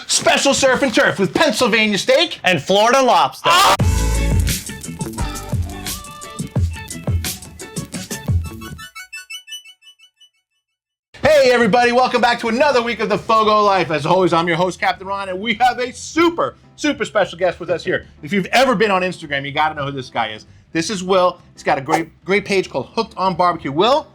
Special surf and turf with Pennsylvania steak and Florida lobster. Oh! Hey everybody, welcome back to another week of the FOGO Life. As always, I'm your host, Captain Ron, and we have a super special guest with us here. If you've ever been on Instagram, you gotta know who this guy is. This is Will. He's got a great page called Hooked on Barbecue. Will,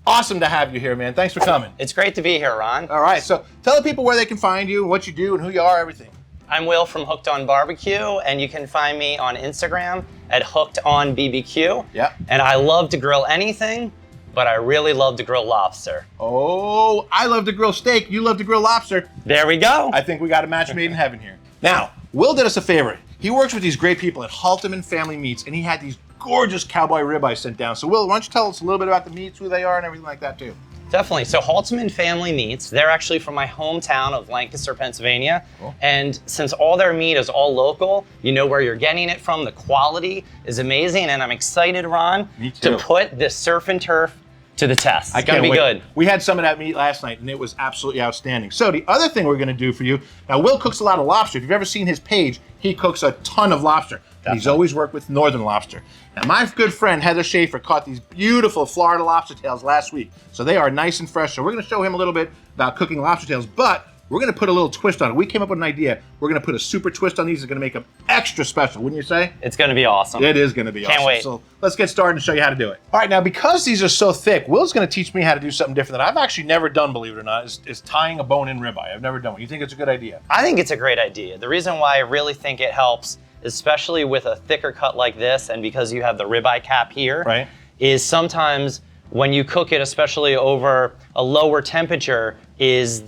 awesome to have you here, man. Thanks for coming. It's great to be here, Ron. All right, so tell the people where they can find you, what you do, and who you are, everything. I'm Will from Hooked on Barbecue, and you can find me on Instagram at Hooked on BBQ. Yeah. And I love to grill anything, but I really love to grill lobster. Oh, I love to grill steak. You love to grill lobster. There we go. I think we got a match made in heaven here. Now, Will did us a favor. He works with these great people at Halteman Family Meats, and he had these gorgeous cowboy ribeyes sent down. So Will, why don't you tell us a little bit about the meats, who they are, and everything like that too? Definitely. So Halteman Family Meats, they're actually from my hometown of Lancaster, Pennsylvania. Cool. And since all their meat is all local, you know where you're getting it from, the quality is amazing, and I'm excited, Ron, to put this surf and turf to the test. It's gonna be good. We had some of that meat last night and it was absolutely outstanding. So the other thing we're gonna do for you, now Will cooks a lot of lobster. If you've ever seen his page, he cooks a ton of lobster. He's always worked with northern lobster. Now my good friend Heather Schaefer caught these beautiful Florida lobster tails last week. So they are nice and fresh. So we're gonna show him a little bit about cooking lobster tails, but we're gonna put a little twist on it. We came up with an idea. We're gonna put a super twist on these. It's gonna make them extra special, wouldn't you say? It's gonna be awesome. It is gonna be awesome. Can't wait. So let's get started and show you how to do it. All right, now because these are so thick, Will's gonna teach me how to do something different that I've actually never done, believe it or not, is tying a bone-in ribeye. I've never done one. You think it's a good idea? I think it's a great idea. The reason why I really think it helps, especially with a thicker cut like this, and because you have the ribeye cap here, right, is sometimes when you cook it, especially over a lower temperature, is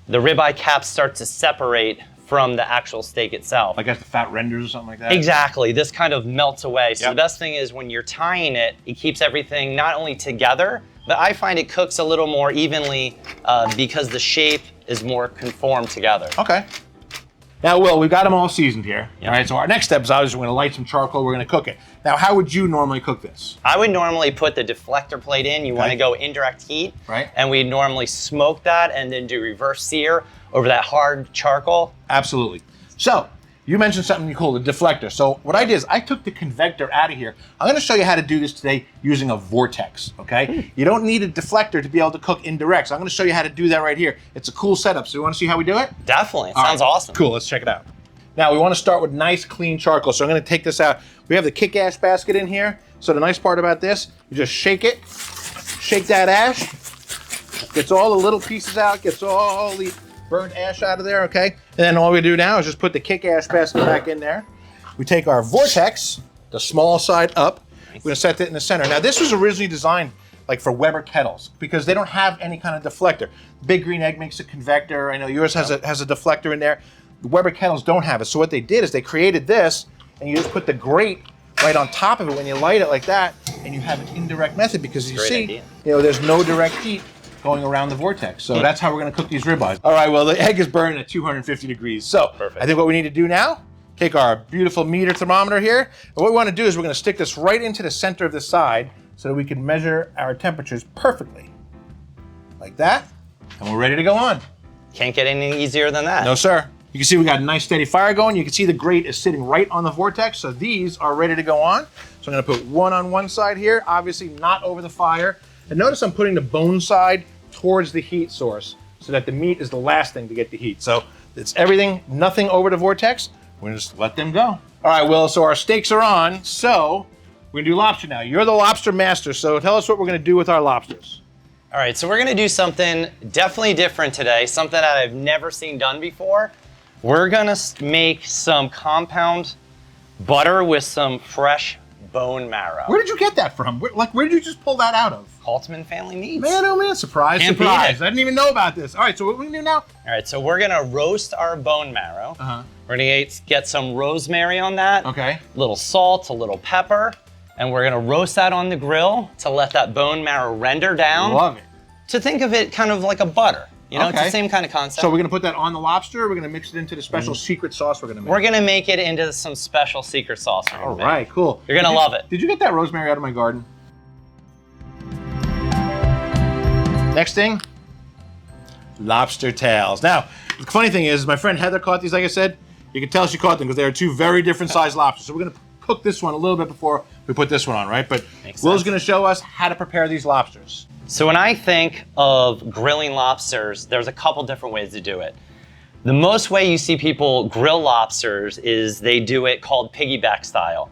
the ribeye caps start to separate from the actual steak itself. Like as the fat renders or something like that? Exactly, this kind of melts away. So Yep. The best thing is when you're tying it, it keeps everything not only together, but I find it cooks a little more evenly because the shape is more conformed together. Okay. Now, Will, we've got them all seasoned here. Yep. All right, so our next step is obviously we're gonna light some charcoal, we're gonna cook it. Now, how would you normally cook this? I would normally put the deflector plate in. You wanna go indirect heat. Right. And we normally smoke that and then do reverse sear over that hard charcoal. Absolutely. So, you mentioned something you call a deflector. So what I did is I took the convector out of here. I'm gonna show you how to do this today using a Vortex, okay? You don't need a deflector to be able to cook indirect. So I'm gonna show you how to do that right here. It's a cool setup. So you wanna see how we do it? Definitely, it sounds awesome. Cool, let's check it out. Now we wanna start with nice clean charcoal. So I'm gonna take this out. We have the kick ash basket in here. So the nice part about this, you just shake it, shake that ash, gets all the little pieces out, gets all the burnt ash out of there, okay? And then all we do now is just put the kick ash basket back in there. We take our Vortex, the small side up. We're gonna set that in the center. Now this was originally designed like for Weber kettles because they don't have any kind of deflector. Big Green Egg makes a convector. I know yours has a deflector in there. The Weber kettles don't have it. So what they did is they created this and you just put the grate right on top of it when you light it like that and you have an indirect method because you see, you know, there's no direct heat going around the Vortex. So that's how we're gonna cook these ribeyes. All right, well, the egg is burning at 250 degrees. So perfect. I think what we need to do now, take our beautiful meter thermometer here. And what we wanna do is we're gonna stick this right into the center of the side so that we can measure our temperatures perfectly. Like that, and we're ready to go on. Can't get any easier than that. No, sir. You can see we got a nice steady fire going. You can see the grate is sitting right on the Vortex, so these are ready to go on. So I'm gonna put one on one side here, obviously not over the fire. And notice I'm putting the bone side towards the heat source so that the meat is the last thing to get the heat. So it's everything, nothing over the Vortex. We're gonna just let them go. All right, Will, so our steaks are on. So we're gonna do lobster now. You're the lobster master, so tell us what we're gonna do with our lobsters. All right, so we're gonna do something definitely different today, something that I've never seen done before. We're gonna make some compound butter with some fresh bone marrow. Where did you get that from? Where did you just pull that out of? Halteman Family Meat. Man, oh man, surprise, Can't surprise. beat it. I didn't even know about this. All right, so what are we gonna do now? All right, so we're gonna roast our bone marrow. We're gonna get some rosemary on that. Okay. A little salt, a little pepper, and we're gonna roast that on the grill to let that bone marrow render down. Love it. To think of it kind of like a butter. You know, it's the same kind of concept. So we're gonna put that on the lobster, or we're gonna mix it into the special secret sauce we're gonna make? We're gonna make it into some special secret sauce. All right, cool. You're gonna love it. Did you get that rosemary out of my garden? Next thing, lobster tails. Now, the funny thing is, my friend Heather caught these, like I said. You can tell she caught them because they are two very different sized lobsters. So we're gonna cook this one a little bit before we put this one on, right? But Will's gonna show us how to prepare these lobsters. So when I think of grilling lobsters, there's a couple different ways to do it. The most way you see people grill lobsters is they do it called piggyback style.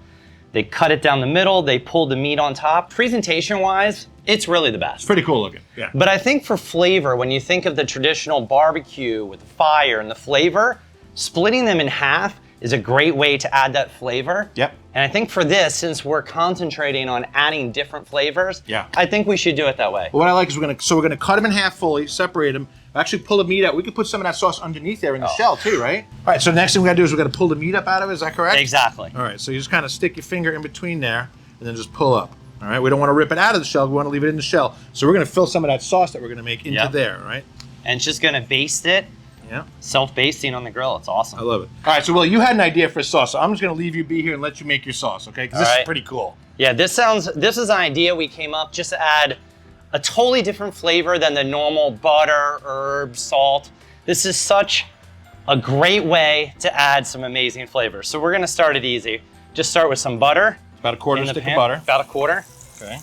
They cut it down the middle, they pull the meat on top. Presentation-wise, it's really the best. It's pretty cool looking, yeah. But I think for flavor, when you think of the traditional barbecue with the fire and the flavor, splitting them in half is a great way to add that flavor. Yep. And I think for this, since we're concentrating on adding different flavors, yeah, I think we should do it that way. Well, what I like is we're gonna cut them in half fully, separate them, actually pull the meat out. We could put some of that sauce underneath there in the shell too, right? All right, so the next thing we gotta do is we're gonna pull the meat up out of it, is that correct? Exactly. All right, so you just kind of stick your finger in between there and then just pull up. All right, we don't wanna rip it out of the shell, we wanna leave it in the shell. So we're gonna fill some of that sauce that we're gonna make into there, right? And it's just gonna baste it. Yeah. Self-basting on the grill, it's awesome. I love it. All right, so Will, you had an idea for a sauce, so I'm just gonna leave you be here and let you make your sauce, okay? Because this is pretty cool. Yeah, this is an idea we came up just to add a totally different flavor than the normal butter, herbs, salt. This is such a great way to add some amazing flavors. So we're gonna start it easy. Just start with some butter. About a quarter stick of butter. About a quarter. Okay.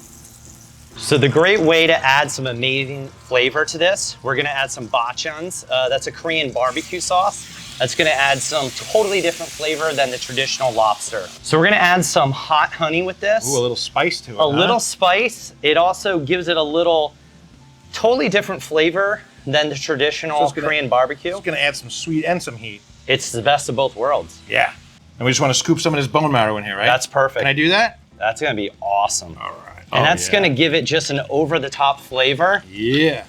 So the great way to add some amazing flavor to this, we're gonna add some Bachans. That's a Korean barbecue sauce. That's gonna add some totally different flavor than the traditional lobster. So we're gonna add some hot honey with this. Ooh, a little spice to it, A little spice. It also gives it a little totally different flavor than the traditional Korean barbecue. It's gonna add some sweet and some heat. It's the best of both worlds. Yeah. And we just wanna scoop some of this bone marrow in here, right? That's perfect. Can I do that? That's gonna be awesome. All right. And that's gonna give it just an over-the-top flavor. Yeah.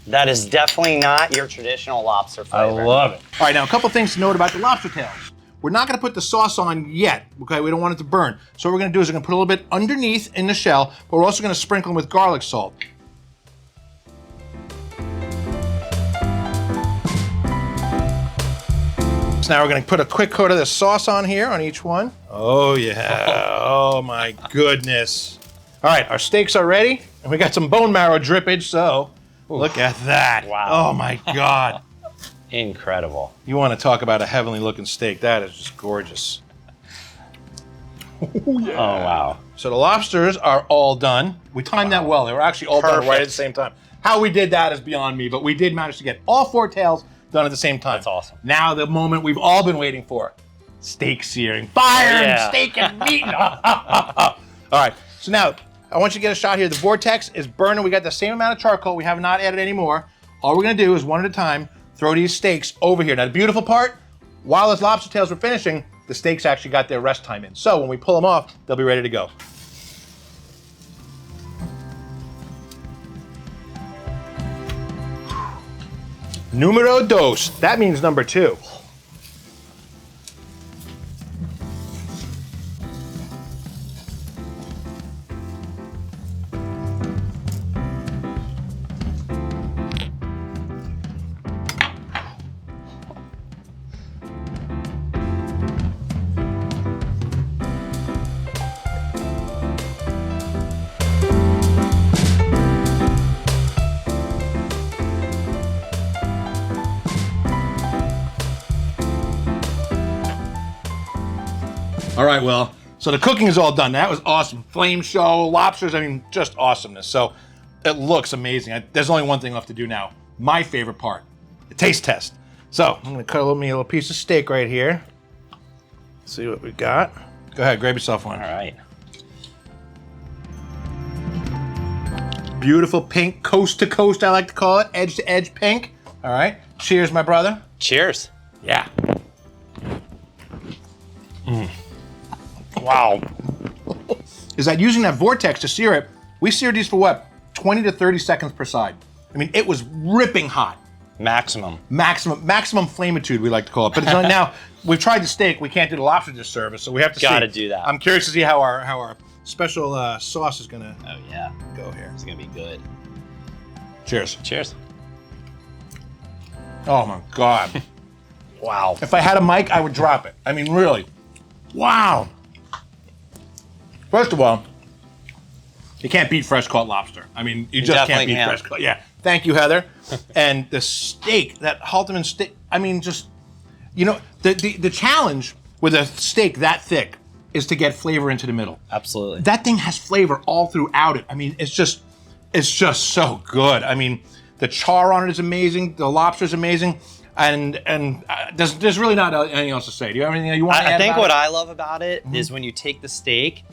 That is definitely not your traditional lobster flavor. I love it. All right, now a couple things to note about the lobster tails. We're not gonna put the sauce on yet, okay? We don't want it to burn. So what we're gonna do is we're gonna put a little bit underneath in the shell, but we're also gonna sprinkle them with garlic salt. So now we're gonna put a quick coat of this sauce on here on each one. Oh yeah, oh my goodness. All right, our steaks are ready, and we got some bone marrow drippage, so look at that. Wow. Oh my God. Incredible. You want to talk about a heavenly looking steak. That is just gorgeous. Oh, yeah. Oh, wow. So the lobsters are all done. We timed that well. They were actually all done right at the same time. How we did that is beyond me, but we did manage to get all 4 tails done at the same time. That's awesome. Now the moment we've all been waiting for. Steak searing. Fire and steak and meat. All right, so now I want you to get a shot here. The Vortex is burning. We got the same amount of charcoal. We have not added any more. All we're gonna do is one at a time, throw these steaks over here. Now the beautiful part, while those lobster tails were finishing, the steaks actually got their rest time in. So when we pull them off, they'll be ready to go. Numero dos, that means number 2. All right, well, so the cooking is all done. That was awesome. Flame show, lobsters, I mean, just awesomeness. So it looks amazing. There's only one thing left to do now. My favorite part, the taste test. So I'm gonna cut me a little piece of steak right here. See what we got. Go ahead, grab yourself one. All right. Beautiful pink, coast to coast, I like to call it, edge to edge pink. All right, cheers, my brother. Cheers. Yeah. Wow. Is that using that Vortex to sear it, we seared these for what, 20 to 30 seconds per side. I mean, it was ripping hot. Maximum Flamitude, we like to call it. But it's only now, we've tried the steak, we can't do the lobster disservice, so we have to Gotta do that. I'm curious to see how our special sauce is gonna go here. It's gonna be good. Cheers. Cheers. Oh my God. Wow. If I had a mic, I would drop it. I mean, really. Wow. First of all, you can't beat fresh caught lobster. I mean, you just can't beat fresh caught. Yeah. Thank you, Heather. And the steak, that Halteman steak, I mean, just, you know, the challenge with a steak that thick is to get flavor into the middle. Absolutely. That thing has flavor all throughout it. I mean, it's just so good. I mean, the char on it is amazing. The lobster is amazing. And there's really not anything else to say. Do you have anything you want to add? I think about what it? I love about it is when you take the steak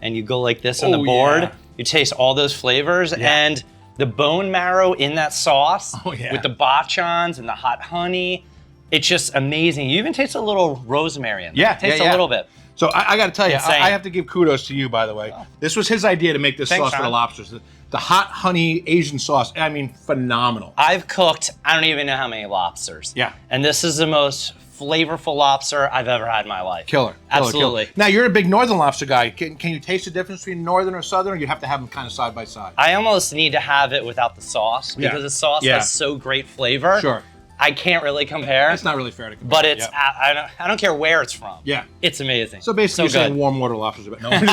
and you go like this on the board, you taste all those flavors and the bone marrow in that sauce with the bachans and the hot honey. It's just amazing. You even taste a little rosemary in there. Yeah, Taste a little bit. So I got to tell you, Insane. I have to give kudos to you, by the way. This was his idea to make this sauce for the lobsters. The hot honey Asian sauce, I mean, phenomenal. I've cooked, I don't even know how many lobsters. Yeah. And this is the most flavorful lobster I've ever had in my life. Killer. Absolutely. Killer. Now, you're a big northern lobster guy. Can you taste the difference between northern or southern, or you have to have them kind of side by side? I almost need to have it without the sauce because the sauce has so great flavor. Sure. I can't really compare. It's not really fair to compare. But it's, I don't care where it's from. Yeah. It's amazing. So basically you're saying warm water lobsters. No, I'm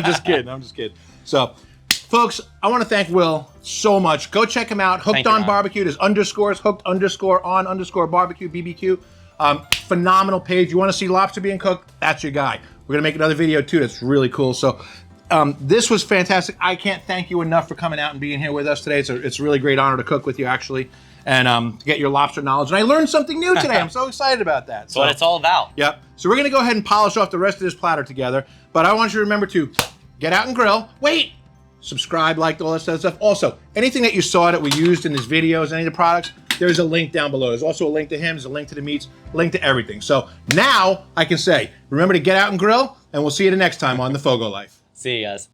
just kidding. I'm just kidding. So, folks, I want to thank Will so much. Go check him out. Hooked on Barbecue. There's underscores, hooked_on_barbecue, BBQ. Phenomenal page. You want to see lobster being cooked? That's your guy. We're going to make another video too that's really cool. So this was fantastic. I can't thank you enough for coming out and being here with us today. It's a really great honor to cook with you, actually, and get your lobster knowledge. And I learned something new today. I'm so excited about that. That's what it's all about. Yep. So we're going to go ahead and polish off the rest of this platter together. But I want you to remember to get out and grill. Wait. Subscribe, like, all that stuff. Also, anything that you saw that we used in these videos, any of the products, there's a link down below. There's also a link to him, there's a link to the meats, a link to everything. So now I can say, remember to get out and grill, and we'll see you the next time on The FOGO Life. See you guys.